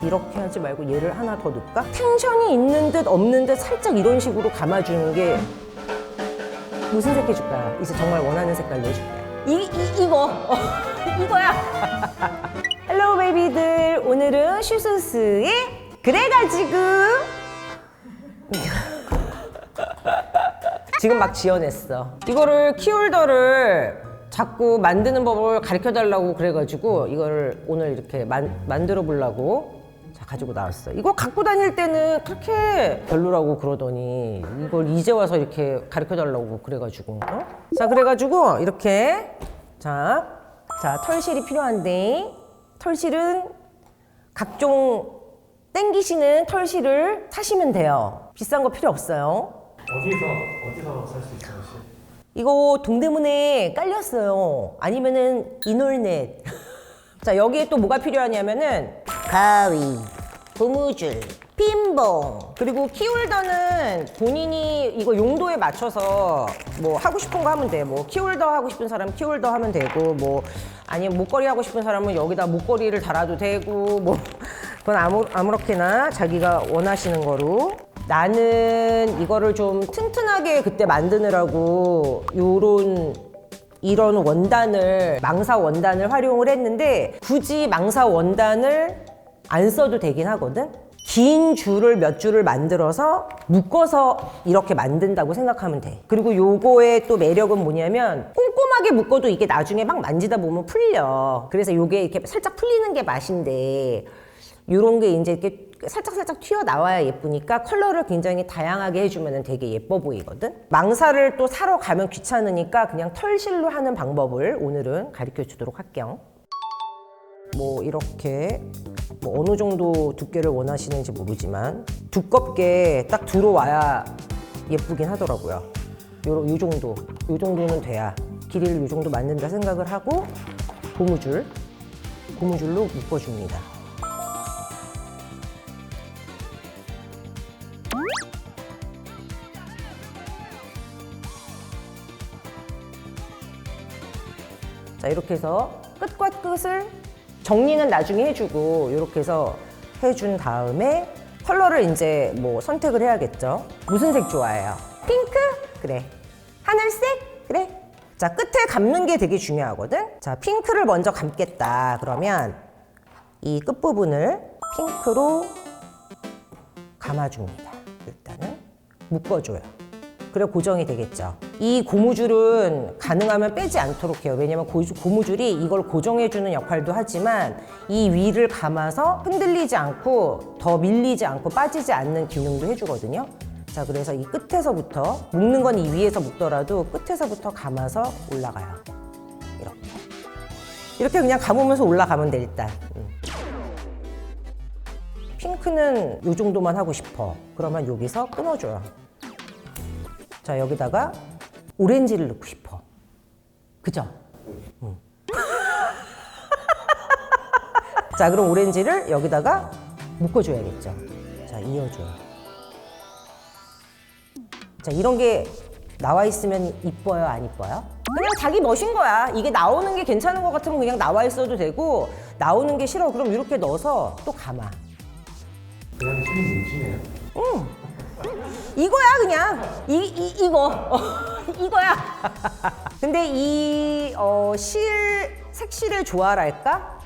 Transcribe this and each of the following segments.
이렇게 하지 말고 얘를 하나 더 넣을까? 텐션이 있는 듯 없는 듯 살짝 이런 식으로 감아주는 게 무슨 색 해줄까? 이제 정말 원하는 색깔로 해줄게. 이거 이거야. 헬로 베이비들, 오늘은 슈스스의 그래가지고 지금 막 지어냈어. 이거를 키홀더를 자꾸 만드는 법을 가르쳐 달라고 그래가지고 이거를 오늘 이렇게 만들어 보려고 가지고 나왔어. 이거 갖고 다닐 때는 그렇게 별로라고 그러더니 이걸 이제 와서 이렇게 가르쳐 달라고 그래가지고 자, 그래가지고 이렇게 자 털실이 필요한데, 털실은 각종 땡기시는 털실을 사시면 돼요. 비싼 거 필요 없어요. 어디서 살 수 있어요, 혹시? 이거 동대문에 깔렸어요. 아니면은 이놀넷. 자, 여기에 또 뭐가 필요하냐면은 가위, 고무줄, 핀봉, 그리고 키홀더는 본인이 이거 용도에 맞춰서 뭐 하고 싶은 거 하면 돼. 뭐 키홀더 하고 싶은 사람 키홀더 하면 되고, 뭐 아니면 목걸이 하고 싶은 사람은 여기다 목걸이를 달아도 되고, 뭐 그건 아무렇게나 자기가 원하시는 거로. 나는 이거를 좀 튼튼하게 그때 만드느라고 이런 원단을, 망사 원단을 활용을 했는데, 굳이 망사 원단을 안 써도 되긴 하거든. 긴 줄을 몇 줄을 만들어서 묶어서 이렇게 만든다고 생각하면 돼. 그리고 요거의 또 매력은 뭐냐면 꼼꼼하게 묶어도 이게 나중에 막 만지다 보면 풀려. 그래서 요게 이렇게 살짝 풀리는 게 맛인데, 요런 게 이제 이렇게 살짝 튀어나와야 예쁘니까 컬러를 굉장히 다양하게 해주면 되게 예뻐 보이거든. 망사를 또 사러 가면 귀찮으니까 그냥 털실로 하는 방법을 오늘은 가르쳐 주도록 할게요. 뭐 이렇게 뭐 어느 정도 두께를 원하시는지 모르지만 두껍게 딱 들어와야 예쁘긴 하더라고요. 요 정도는 돼야 길이를 요 정도 맞는다 생각을 하고 고무줄로 묶어줍니다. 자, 이렇게 해서 끝과 끝을 정리는 나중에 해주고, 이렇게 해서 해준 다음에 컬러를 이제 뭐 선택을 해야겠죠. 무슨 색 좋아해요? 핑크? 그래. 하늘색? 그래. 자, 끝에 감는 게 되게 중요하거든. 자, 핑크를 먼저 감겠다. 그러면 이 끝부분을 핑크로 감아줍니다. 일단은 묶어줘요. 그래 고정이 되겠죠. 이 고무줄은 가능하면 빼지 않도록 해요. 왜냐면 고무줄이 이걸 고정해주는 역할도 하지만 이 위를 감아서 흔들리지 않고 더 밀리지 않고 빠지지 않는 기능도 해주거든요. 자, 그래서 이 끝에서부터, 묶는 건 이 위에서 묶더라도 끝에서부터 감아서 올라가요. 이렇게 그냥 감으면서 올라가면 돼. 일단 핑크는 이 정도만 하고 싶어. 그러면 여기서 끊어줘요. 자, 여기다가 오렌지를 넣고 싶어. 그죠? 자, 그럼 오렌지를 여기다가 묶어줘야겠죠. 자, 이어줘요. 자, 이런 게 나와 있으면 이뻐요, 안 이뻐요? 그냥 자기 멋인 거야. 이게 나오는 게 괜찮은 것 같으면 그냥 나와 있어도 되고, 나오는 게 싫어 그럼 이렇게 넣어서 또 감아. 그냥 힘이 넘치네요. 이거야 그냥 이거야. 근데 이 색실의 조화랄까?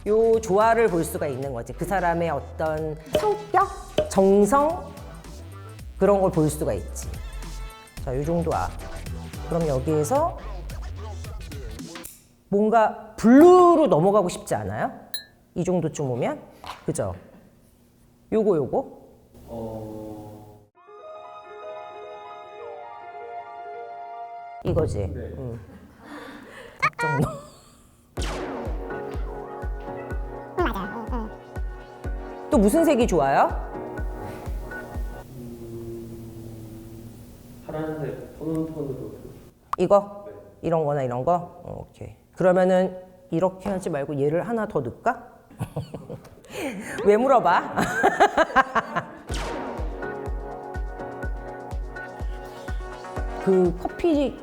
요 조화를 볼 수가 있는 거지. 그 사람의 어떤 성격, 정성, 그런 걸 볼 수가 있지. 자, 요 정도야. 그럼 여기에서 뭔가 블루로 넘어가고 싶지 않아요? 이 정도쯤 오면? 그죠? 요거 이거지. 네. 정도. 또 무슨 색이 좋아요? 파란색 톤으로. 이거? 네. 이런 거나 이런 거? 오케이. 그러면은 이렇게 하지 말고 얘를 하나 더 넣을까? 왜 물어봐? 그 커피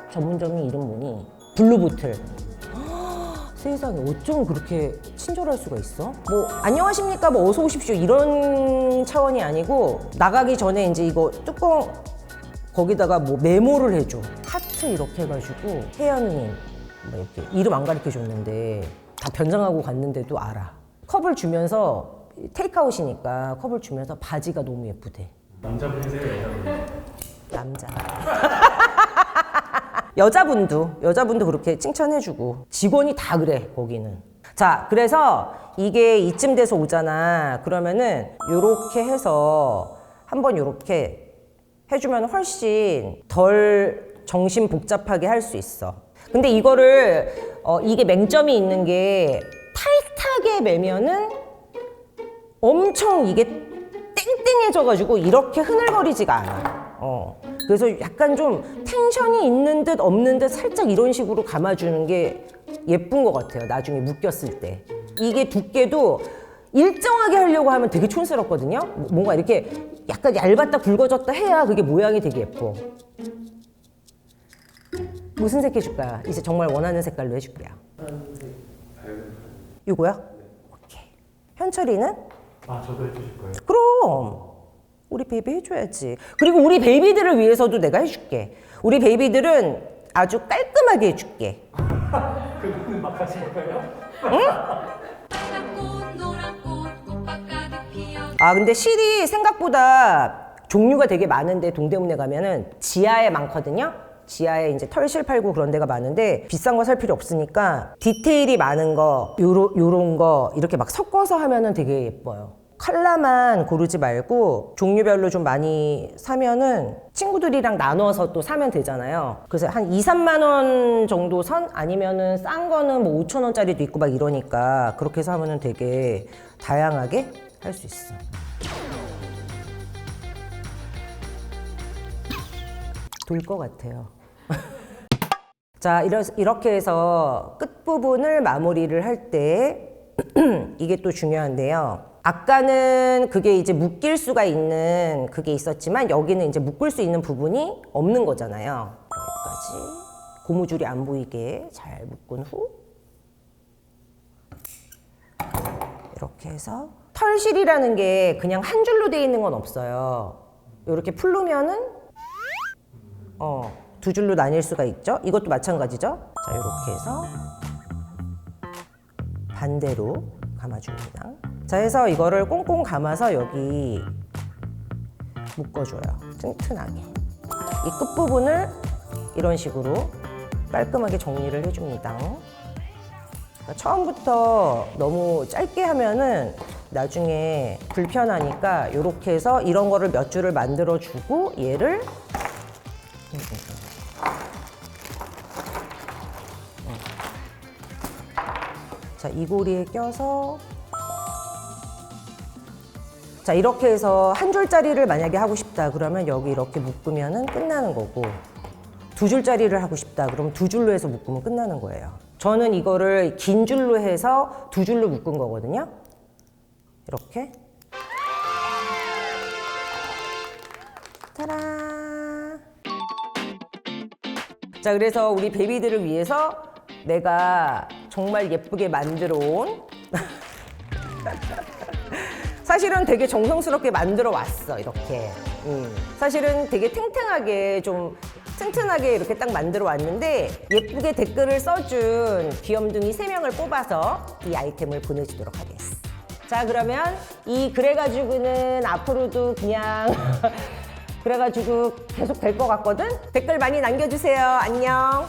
전문점이 이름 뭐니? 블루보틀. 세상에 어쩜 그렇게 친절할 수가 있어? 뭐 안녕하십니까 뭐 어서 오십시오 이런 차원이 아니고 나가기 전에 이제 이거 뚜껑 거기다가 뭐 메모를 해줘. 하트 이렇게 해가지고 혜연님 뭐 이렇게 이름 안 가르쳐 줬는데 다 변장하고 갔는데도 알아. 컵을 주면서 테이크아웃이니까 컵을 주면서 바지가 너무 예쁘대. 남자분이세요? 여자분이세요? 남자. 여자분도 그렇게 칭찬해주고 직원이 다 그래 거기는. 자 그래서 이게 이쯤 돼서 오잖아. 그러면은 요렇게 해서 한번 요렇게 해주면 훨씬 덜 정신 복잡하게 할 수 있어. 근데 이거를 이게 맹점이 있는 게 타이트하게 매면은 엄청 이게 땡땡해져가지고 이렇게 흐늘거리지가 않아. 그래서 약간 좀 텐션이 있는 듯 없는 듯 살짝 이런 식으로 감아주는 게 예쁜 것 같아요. 나중에 묶였을 때. 이게 두께도 일정하게 하려고 하면 되게 촌스럽거든요. 뭔가 이렇게 약간 얇았다 굵어졌다 해야 그게 모양이 되게 예뻐. 무슨 색 해줄까? 이제 정말 원하는 색깔로 해줄게요. 파란색, 밝은 이거야? 오케이. 현철이는? 아, 저도 해주실 거예요? 그럼 우리 베이비 해줘야지. 그리고 우리 베이비들을 위해서도 내가 해줄게. 우리 베이비들은 아주 깔끔하게 해줄게. 그거는 막 하신 거예요? 아 근데 실이 생각보다 종류가 되게 많은데 동대문에 가면은 지하에 많거든요. 지하에 이제 털실 팔고 그런 데가 많은데 비싼 거 살 필요 없으니까 디테일이 많은 거 요런 거 이렇게 막 섞어서 하면은 되게 예뻐요. 컬러만 고르지 말고 종류별로 좀 많이 사면은 친구들이랑 나눠서 또 사면 되잖아요. 그래서 한 2, 3만 원 정도 선 아니면은 싼 거는 뭐 5천 원짜리도 있고 막 이러니까 그렇게 해서 하면은 되게 다양하게 할 수 있어. 돌 것 같아요. 자, 이렇게 해서 끝부분을 마무리를 할 때 이게 또 중요한데요. 아까는 그게 이제 묶일 수가 있는 그게 있었지만 여기는 이제 묶을 수 있는 부분이 없는 거잖아요. 여기까지 고무줄이 안 보이게 잘 묶은 후 이렇게 해서 털실이라는 게 그냥 한 줄로 되어 있는 건 없어요. 이렇게 풀르면은 두 줄로 나뉠 수가 있죠. 이것도 마찬가지죠. 자, 이렇게 해서 반대로 감아줍니다. 자, 해서 이거를 꽁꽁 감아서 여기 묶어줘요. 튼튼하게. 이 끝부분을 이런 식으로 깔끔하게 정리를 해줍니다. 그러니까 처음부터 너무 짧게 하면은 나중에 불편하니까 이렇게 해서 이런 거를 몇 줄을 만들어주고 얘를 자, 이 고리에 껴서 자, 이렇게 해서 한 줄짜리를 만약에 하고 싶다 그러면 여기 이렇게 묶으면 끝나는 거고 두 줄짜리를 하고 싶다 그러면 두 줄로 해서 묶으면 끝나는 거예요. 저는 이거를 긴 줄로 해서 두 줄로 묶은 거거든요. 이렇게 짜란. 자, 그래서 우리 베이비들을 위해서 내가 정말 예쁘게 만들어 온 사실은 되게 정성스럽게 만들어 왔어 이렇게. 사실은 되게 탱탱하게 좀 튼튼하게 이렇게 딱 만들어 왔는데 예쁘게 댓글을 써준 귀염둥이 3명을 뽑아서 이 아이템을 보내주도록 하겠습니다. 자, 그러면 이 그래가지고는 앞으로도 그냥 그래가지고 계속 될 것 같거든? 댓글 많이 남겨주세요. 안녕.